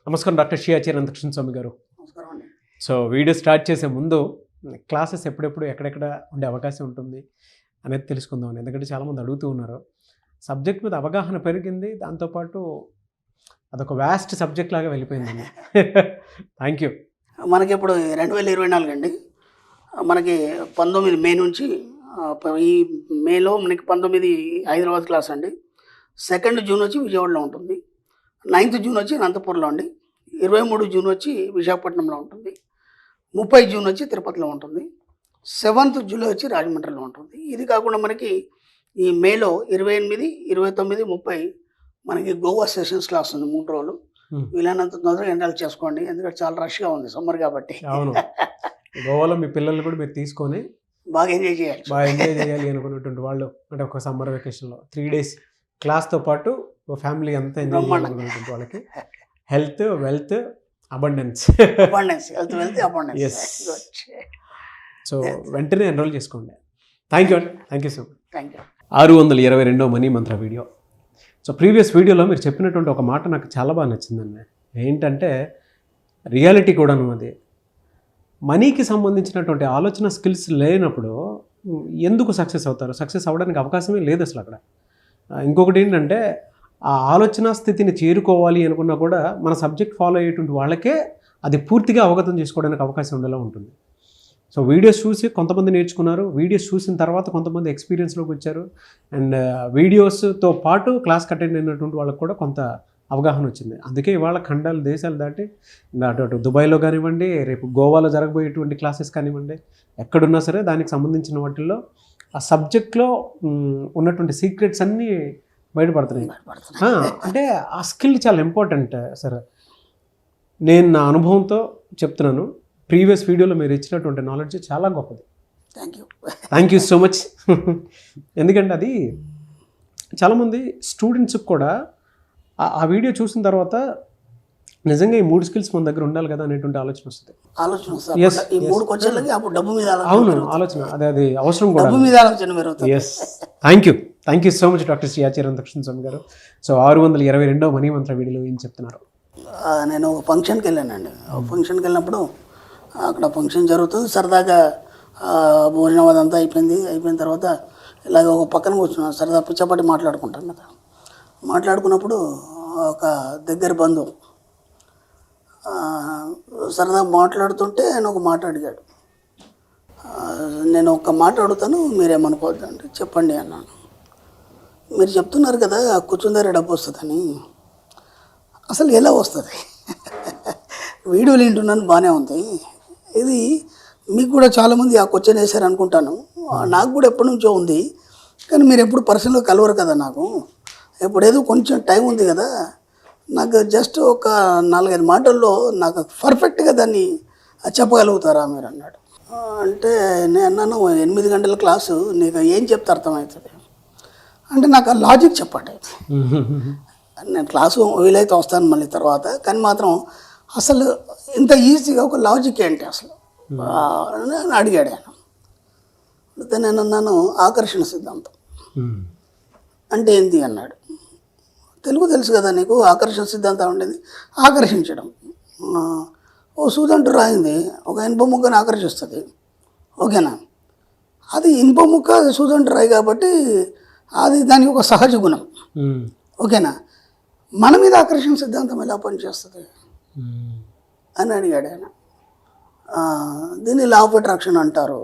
నమస్కారం డాక్టర్ శ్రీ ఆచార్య అనంతకృష్ణ స్వామి గారు. నమస్కారం అండి. సో వీడియో స్టార్ట్ చేసే ముందు క్లాసెస్ ఎప్పుడెప్పుడు ఎక్కడెక్కడ ఉండే అవకాశం ఉంటుంది అనేది తెలుసుకుందాం. ఎందుకంటే చాలామంది అడుగుతూ ఉన్నారు. సబ్జెక్ట్ మీద అవగాహన పెరిగింది, దాంతోపాటు అదొక వ్యాస్ట్ సబ్జెక్ట్ లాగా వెళ్ళిపోయిందండి. Thank you. మనకి ఇప్పుడు 2024 అండి. మనకి 19 మే నుంచి ఈ మేలో మనకి 19 హైదరాబాద్ క్లాస్ అండి. 2 జూన్ వచ్చి విజయవాడలో ఉంటుంది. 9th జూన్ వచ్చి అనంతపురంలో అండి. 23 జూన్ వచ్చి విశాఖపట్నంలో ఉంటుంది. 30 జూన్ వచ్చి తిరుపతిలో ఉంటుంది. 7th జూలై వచ్చి రాజమండ్రిలో ఉంటుంది. ఇది కాకుండా మనకి ఈ మేలో 28, 29, 30 మనకి గోవా సెషన్స్ క్లాస్ ఉంది 3 రోజులు. వీలైనంత తొందరగా ఎన్రోల్ చేసుకోండి, ఎందుకంటే చాలా రష్గా ఉంది సమ్మర్ కాబట్టి. అవును, గోవాలో మీ పిల్లలు కూడా మీరు తీసుకొని బాగా ఎంజాయ్ చేయాలి అనుకున్నటువంటి వాళ్ళు, అంటే ఒక సమ్మర్ వెకేషన్లో 3 days క్లాస్తో పాటు ఫ్యామిలీ అంతా ఎంజాయ్ చేయాలనుకున్నటువంటి వాళ్ళకి హెల్త్, వెల్త్, అబండెన్స్. సో వెంటనే ఎన్రోల్ చేసుకోండి. Thank you so much. 622వ money mantra video. So previous వీడియోలో మీరు చెప్పినటువంటి ఒక మాట నాకు చాలా బాగా నచ్చిందండి. ఏంటంటే రియాలిటీ కూడాను, అది మనీకి సంబంధించినటువంటి ఆలోచన స్కిల్స్ లేనప్పుడు ఎందుకు సక్సెస్ అవుతారు? సక్సెస్ అవ్వడానికి అవకాశమే లేదు అసలు అక్కడ. ఇంకొకటి ఏంటంటే ఆ ఆలోచన స్థితిని చేరుకోవాలి అనుకున్నా కూడా మన సబ్జెక్ట్ ఫాలో అయ్యేటువంటి వాళ్ళకే అది పూర్తిగా అవగతం చేసుకోవడానికి అవకాశం ఉండేలా ఉంటుంది. సో వీడియోస్ చూసి కొంతమంది నేర్చుకున్నారు, వీడియోస్ చూసిన తర్వాత కొంతమంది ఎక్స్పీరియన్స్లోకి వచ్చారు, అండ్ వీడియోస్తో పాటు క్లాస్కి అటెండ్ అయినటువంటి వాళ్ళకి కూడా కొంత అవగాహన వచ్చింది. అందుకే ఇవాళ ఖండాలు, దేశాలు దాటి అటు దుబాయ్లో కానివ్వండి, రేపు గోవాలో జరగబోయేటువంటి క్లాసెస్ కానివ్వండి, ఎక్కడున్నా సరే దానికి సంబంధించిన వాటిల్లో ఆ సబ్జెక్ట్లో ఉన్నటువంటి సీక్రెట్స్ అన్నీ బయటపడుతున్నాయి. అంటే ఆ స్కిల్ చాలా ఇంపార్టెంట్ సార్. నేను నా అనుభవంతో చెప్తున్నాను, ప్రీవియస్ వీడియోలో మీరు ఇచ్చినటువంటి నాలెడ్జ్ చాలా గొప్పది. Thank you so much. ఎందుకంటే అది చాలామంది స్టూడెంట్స్కి కూడా ఆ వీడియో చూసిన తర్వాత నిజంగా ఈ 3 స్కిల్స్ మన దగ్గర ఉండాలి కదా అనేటువంటి ఆలోచన వస్తుంది. అవును, ఆలోచన అది అవసరం కూడా. Yes, thank you so much doctor Shri Acharya Anantakrishna Swami garu. So 622వ money మంత్ర వీడియోలో ఏం చెప్తున్నారు? నేను ఒక ఫంక్షన్కి వెళ్ళానండి. ఫంక్షన్కి వెళ్ళినప్పుడు అక్కడ ఫంక్షన్ జరుగుతుంది, సరదాగా భోజనం అదంతా అయిపోయిన తర్వాత ఇలాగ ఒక పక్కన కూర్చున్నాను, సరదా పిచ్చపాటి మాట్లాడుకుంటాను కదా. మాట్లాడుకున్నప్పుడు ఒక దగ్గర బంధువు సరదా మాట్లాడుతుంటే ఆయన ఒక మాట అడిగాడు. నేను ఒక మాట అడుగుతాను, మీరేమనుకోవద్దండి, చెప్పండి అన్నాను. మీరు చెప్తున్నారు కదా కూర్చుందరే డబ్బు వస్తుందని, అసలు ఎలా వస్తుంది? వీడియోలు వింటున్నాను, బాగానే ఉంది. ఇది మీకు కూడా చాలామంది ఆ క్వశ్చన్ వేశారు అనుకుంటాను. నాకు కూడా ఎప్పటి నుంచో ఉంది, కానీ మీరు ఎప్పుడు పర్సనల్గా కలవరు కదా నాకు. ఎప్పుడేదో కొంచెం టైం ఉంది కదా, నాకు జస్ట్ ఒక 4-5 మాటల్లో నాకు పర్ఫెక్ట్గా దాన్ని చెప్పగలుగుతారా మీరు అన్నాడు. అంటే నేను అన్నాను, 8 గంటల క్లాసు నీకు ఏం చెప్తే అర్థమవుతుంది అంటే నాకు ఆ లాజిక్ చెప్పండి. నేను క్లాసు వీలైతే వస్తాను మళ్ళీ తర్వాత, కానీ మాత్రం అసలు ఇంత ఈజీగా ఒక లాజిక్ ఏంటి అసలు అడిగాడు ఆయన. అయితే నేను అన్నాను, ఆకర్షణ సిద్ధాంతం అంటే ఏంటి అన్నాడు. తెలుగు తెలుసు కదా నీకు, ఆకర్షణ సిద్ధాంతం ఉండేది ఆకర్షించడం. ఓ సూదంటూ రాయింది, ఒక ఇనుప ముక్కను ఆకర్షిస్తుంది, ఓకేనా? అది ఇనుప ముక్క సూదంటూ రాయి కాబట్టి అది దానికి ఒక సహజ గుణం, ఓకేనా? మన మీద ఆకర్షణ సిద్ధాంతం ఎలా పనిచేస్తుంది అని అడిగాడు ఆయన. దీన్ని లా ఆఫ్ అట్రాక్షన్ అంటారు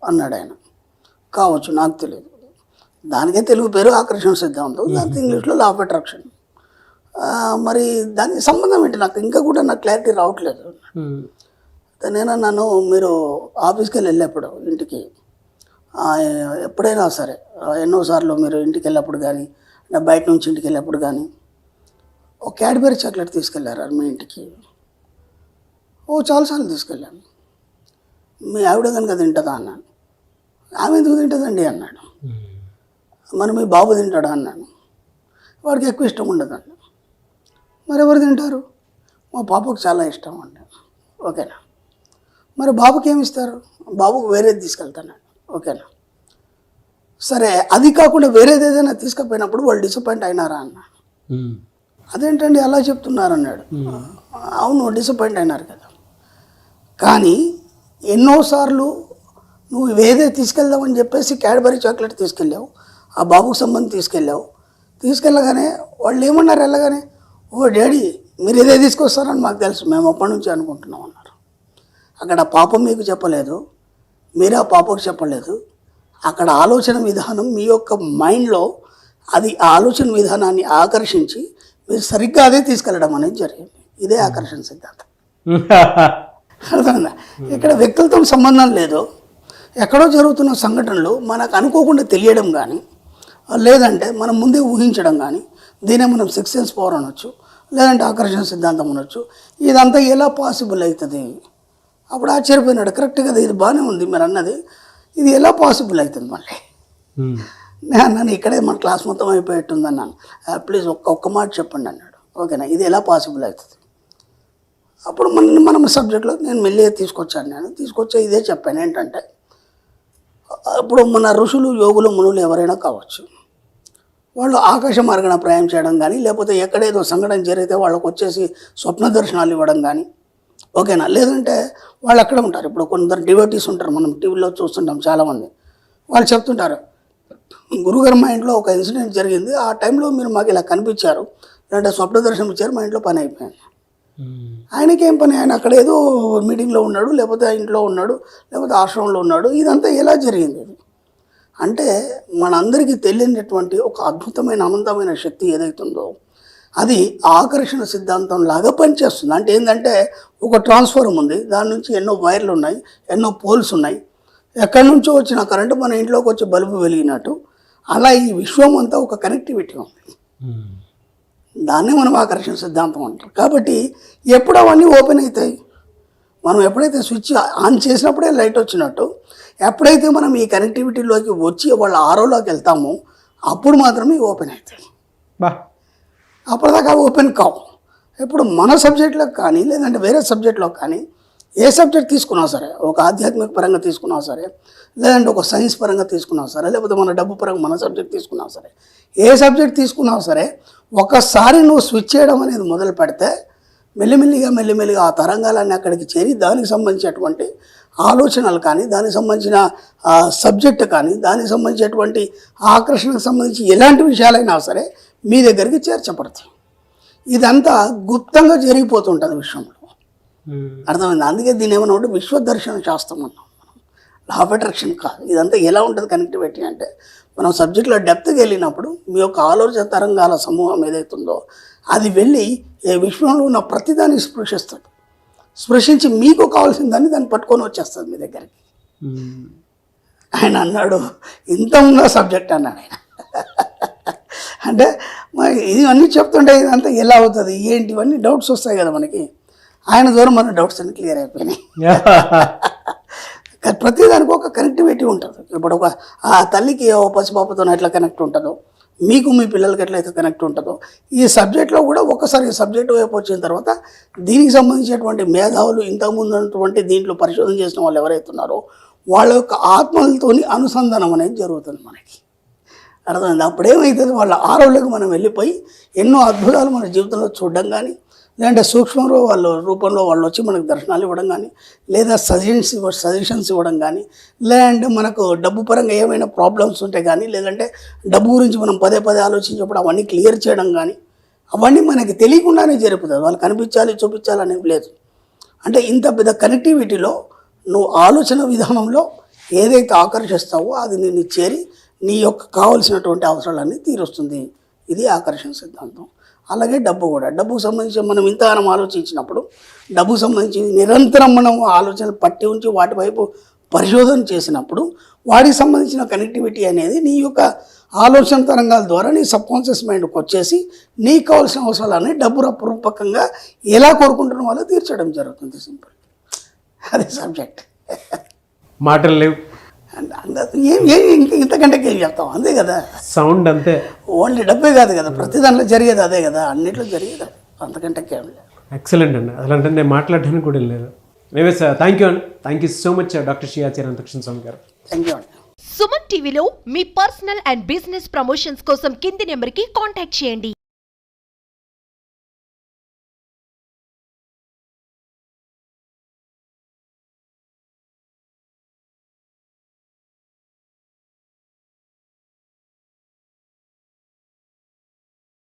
అన్నాడు ఆయన. కావచ్చు, నాకు తెలియదు. దానికే తెలుగు పేరు ఆకర్షణ సిద్ధాంతం, దానికి ఇంగ్లీష్లో లా ఆఫ్ అట్రాక్షన్. మరి దానికి సంబంధం ఏంటి నాకు ఇంకా కూడా నాకు క్లారిటీ రావట్లేదు. నేనన్నాను, మీరు ఆఫీస్కి వెళ్ళేప్పుడు ఇంటికి ఎప్పుడైనా సరే ఎన్నోసార్లు మీరు ఇంటికి వెళ్ళినప్పుడు కానీ బయట నుంచి ఇంటికి వెళ్ళినప్పుడు కానీ ఒక క్యాడ్బరీ చాక్లెట్ తీసుకెళ్ళారు మీ ఇంటికి? చాలాసార్లు తీసుకెళ్ళాను. మీ ఆవిడ కనుక తింటుందా అన్నాను. ఆమె ఎందుకు తింటుందండి అన్నాడు. మరి మీ బాబు తింటాడా అన్నాను. వాడికి ఎక్కువ ఇష్టం ఉండదండి. మరి ఎవరు తింటారు? మా పాపకు చాలా ఇష్టం అన్నాడు. ఓకేనా? మరి బాబుకి ఏమి ఇస్తారు? బాబుకు వేరేది తీసుకెళ్తాను, ఓకేనా? సరే, అది కాకుండా వేరేది ఏదైనా తీసుకుపోయినప్పుడు వాళ్ళు డిసప్పాయింట్ అయినారా అన్నాడు. అదేంటండి అలా చెప్తున్నారు అన్నాడు. అవును, డిసప్పాయింట్ అయినారు కదా. కానీ ఎన్నోసార్లు నువ్వు ఇవేదే తీసుకెళ్దామని చెప్పేసి క్యాడ్బరీ చాక్లెట్ తీసుకెళ్ళావు, ఆ బాబుకు సంబంధం తీసుకెళ్ళగానే వాళ్ళు ఏమన్నారు వెళ్ళగానే, ఓ డాడీ మీరు ఇదే తీసుకొస్తారని మాకు తెలుసు, మేము అప్పటి నుంచి అనుకుంటున్నాం అన్నారు. అక్కడ పాపం మీకు చెప్పలేదు, మీరు ఆ పాపకు చెప్పలేదు. అక్కడ ఆలోచన విధానం మీ యొక్క మైండ్లో అది ఆ ఆలోచన విధానాన్ని ఆకర్షించి మీరు సరిగ్గా అదే తీసుకెళ్ళడం అనేది జరిగింది. ఇదే ఆకర్షణ సిద్ధాంతం. అర్థమైందా? ఇక్కడ వ్యక్తులతో సంబంధం లేదు, ఎక్కడో జరుగుతున్న సంఘటనలు మనకు అనుకోకుండా తెలియడం కానీ, లేదంటే మనం ముందే ఊహించడం కానీ, దీనే మనం సిక్స్ సెన్స్ పవర్ అనొచ్చు, లేదంటే ఆకర్షణ సిద్ధాంతం అనొచ్చు. ఇదంతా ఎలా పాసిబుల్ అవుతుంది? అప్పుడు ఆశ్చర్యపోయినాడు. కరెక్ట్ కదా, ఇది బాగానే ఉంది మీరు అన్నది, ఇది ఎలా పాసిబుల్ అవుతుంది మళ్ళీ? నేను అన్నాను ఇక్కడే మన క్లాస్ మొత్తం అయిపోయేట్టుంది అన్నాను. ప్లీజ్ ఒక్క మాట చెప్పండి అన్నాడు. ఓకేనా, ఇది ఎలా పాసిబుల్ అవుతుంది? అప్పుడు మనం సబ్జెక్ట్లో నేను మెల్లిగా తీసుకొచ్చా ఇదే చెప్పాను. ఏంటంటే ఇప్పుడు మన ఋషులు, యోగులు, మునులు ఎవరైనా కావచ్చు, వాళ్ళు ఆకాశ మార్గాన ప్రయాణం చేయడం కానీ, లేకపోతే ఎక్కడేదో సంఘటన జరిగితే వాళ్ళకు వచ్చేసి స్వప్న దర్శనాలు ఇవ్వడం కానీ, ఓకేనా, లేదంటే వాళ్ళు అక్కడ ఉంటారు. ఇప్పుడు కొందరు డివోటీస్ ఉంటారు, మనం టీవీలో చూస్తుంటాం చాలామంది, వాళ్ళు చెప్తుంటారు గురుగారు మా ఇంట్లో ఒక ఇన్సిడెంట్ జరిగింది, ఆ టైంలో మీరు మాకు ఇలా కనిపించారు, లేదంటే స్వప్న దర్శనం ఇచ్చారు, మా ఇంట్లో పని అయిపోయింది. ఆయనకేం పని, ఆయన అక్కడ ఏదో మీటింగ్లో ఉన్నాడు, లేకపోతే ఇంట్లో ఉన్నాడు, లేకపోతే ఆశ్రమంలో ఉన్నాడు. ఇదంతా ఎలా జరిగింది? అంటే మనందరికీ తెలియనటువంటి ఒక అద్భుతమైన అనంతమైన శక్తి ఏదైతుందో అది ఆకర్షణ సిద్ధాంతం లాగా పనిచేస్తుంది. అంటే ఏంటంటే ఒక ట్రాన్స్ఫార్మర్ ఉంది, దాని నుంచి ఎన్నో వైర్లు ఉన్నాయి, ఎన్నో పోల్స్ ఉన్నాయి, ఎక్కడి నుంచో వచ్చిన కరెంటు మన ఇంట్లోకి వచ్చి బల్బు వెలిగినట్టు అలా ఈ విశ్వం అంతా ఒక కనెక్టివిటీ ఉంది. దాన్నే మనం ఆకర్షణ సిద్ధాంతం అంటారు. కాబట్టి ఎప్పుడు అవన్నీ ఓపెన్ అవుతాయి, మనం ఎప్పుడైతే స్విచ్ ఆన్ చేసినప్పుడే లైట్ వచ్చినట్టు, ఎప్పుడైతే మనం ఈ కనెక్టివిటీలోకి వచ్చి వాళ్ళ ఆరోలోకి వెళ్తామో అప్పుడు మాత్రమే ఓపెన్ అవుతాయి. అప్పటిదాకా ఓపెన్ కావు. ఇప్పుడు మన సబ్జెక్టులో కానీ, లేదంటే వేరే సబ్జెక్టులో కానీ, ఏ సబ్జెక్ట్ తీసుకున్నా సరే, ఒక ఆధ్యాత్మిక పరంగా తీసుకున్నా సరే, లేదంటే ఒక సైన్స్ పరంగా తీసుకున్నా సరే, లేకపోతే మన డబ్బు పరంగా మన సబ్జెక్ట్ తీసుకున్నా సరే, ఏ సబ్జెక్ట్ తీసుకున్నా సరే, ఒకసారి నువ్వు స్విచ్ చేయడం అనేది మొదలు పెడితే మెల్లిమెల్లిగా ఆ తరంగాలన్నీ అక్కడికి చేరి దానికి సంబంధించినటువంటి ఆలోచనలు కానీ, దానికి సంబంధించిన సబ్జెక్ట్ కానీ, దానికి సంబంధించినటువంటి ఆకర్షణకు సంబంధించి ఎలాంటి విషయాలైనా సరే మీ దగ్గరికి చేర్చబడతాయి. ఇదంతా గుప్తంగా జరిగిపోతుంటుంది విషయంలో. అర్థమైంది? అందుకే దీని ఏమన్నా ఉంటే విశ్వదర్శన శాస్త్రం అన్నాం మనం, లా ఆఫ్ అట్రాక్షన్ కాదు. ఇదంతా ఎలా ఉంటుంది కనెక్టివిటీ అంటే, మనం సబ్జెక్ట్లో డెప్త్కి వెళ్ళినప్పుడు మీ యొక్క ఆలోచన తరంగాల సమూహం ఏదైతుందో అది వెళ్ళి ఏ విశ్వంలో ఉన్న ప్రతిదాన్ని స్పృశిస్తుంది. స్పృశించి మీకు కావాల్సిన దాన్ని పట్టుకొని వచ్చేస్తుంది మీ దగ్గరికి. ఆయన అన్నాడు ఇంత ఉందా సబ్జెక్ట్ అన్నాడు ఆయన. అంటే ఇవన్నీ చెప్తుంటే ఇదంతా ఎలా అవుతుంది ఏంటి ఇవన్నీ డౌట్స్ వస్తాయి కదా మనకి. ఆయన ద్వారా మన డౌట్స్ అన్ని క్లియర్ అయిపోయినాయి. ప్రతిదానికి ఒక కనెక్టివిటీ ఉంటుంది. ఇప్పుడు ఒక ఆ తల్లికి ఓ పసిపాపతో ఎట్లా కనెక్ట్ ఉంటుందో, మీకు మీ పిల్లలకి ఎట్లయితే కనెక్ట్ ఉంటుందో, ఈ సబ్జెక్ట్లో కూడా ఒకసారి ఈ సబ్జెక్ట్ వైపు వచ్చిన తర్వాత దీనికి సంబంధించినటువంటి మేధావులు ఇంతకుముందు ఉన్నటువంటి దీంట్లో పరిశోధన చేసిన వాళ్ళు ఎవరైతే ఉన్నారో వాళ్ళ యొక్క ఆత్మలతోని అనుసంధానం అనేది జరుగుతుంది మనకి. అర్థమైంది? అప్పుడేమవుతుంది, వాళ్ళ ఆరోగ్యంలోకి మనం వెళ్ళిపోయి ఎన్నో అద్భుతాలు మన జీవితంలో చూడడం కానీ, లేదంటే సూక్ష్మంలో వాళ్ళ రూపంలో వాళ్ళు వచ్చి మనకు దర్శనాలు ఇవ్వడం కానీ, లేదా సజెషన్స్ ఇవ్వడం కానీ, లేదంటే మనకు డబ్బు పరంగా ఏమైనా ప్రాబ్లమ్స్ ఉంటే కానీ, లేదంటే డబ్బు గురించి మనం పదే ఆలోచించినప్పుడు అవన్నీ క్లియర్ చేయడం కానీ, అవన్నీ మనకి తెలియకుండానే జరుపుతుంది. వాళ్ళు కనిపించాలి చూపించాలి అనేవి లేదు. అంటే ఇంత పెద్ద కనెక్టివిటీలో నువ్వు ఆలోచన విధానంలో ఏదైతే ఆకర్షిస్తావో అది నిన్ను చేరి నీ యొక్క కావలసినటువంటి అవసరాలన్నీ తీరుస్తుంది. ఇది ఆకర్షణ సిద్ధాంతం. అలాగే డబ్బు కూడా, డబ్బుకు సంబంధించి మనం ఇంతగానం ఆలోచించినప్పుడు, డబ్బుకు సంబంధించి నిరంతరం మనం ఆలోచనలు పట్టి ఉంచి వాటి వైపు పరిశోధన చేసినప్పుడు వాటికి సంబంధించిన కనెక్టివిటీ అనేది నీ యొక్క ఆలోచన తరంగాల ద్వారా నీ సబ్కాన్షియస్ మైండ్కి వచ్చేసి నీకు కావాల్సిన అవసరాలన్నీ డబ్బు రూపకంగా ఎలా కోరుకుంటున్న వాళ్ళు తీర్చడం జరుగుతుంది. సింపుల్, అది సబ్జెక్ట్. మాటలు లేవు, ఇంకా ఇంతకంటే ఏం చెప్తాం, అంతే కదా. సౌండ్ అంతే. ఓన్లీ డబ్బే కాదు కదా, ప్రతి దాంట్లో జరిగేది అదే కదా, అన్నిట్లో జరిగేది అంతకంటే ఏం లేదు. ఎక్సలెంట్ అండి. అసలు అంటే నేను మాట్లాడడానికి కూడా లేదు. మేమే సార్ థ్యాంక్ యూ అండి. Thank you so much doctor Shri Acharya Anantakrishna Swami garu. Thank you అండి. సుమన్ టీవీలో మీ పర్సనల్ అండ్ బిజినెస్ ప్రమోషన్స్ కోసం కింది నెంబర్కి కాంటాక్ట్ చేయండి.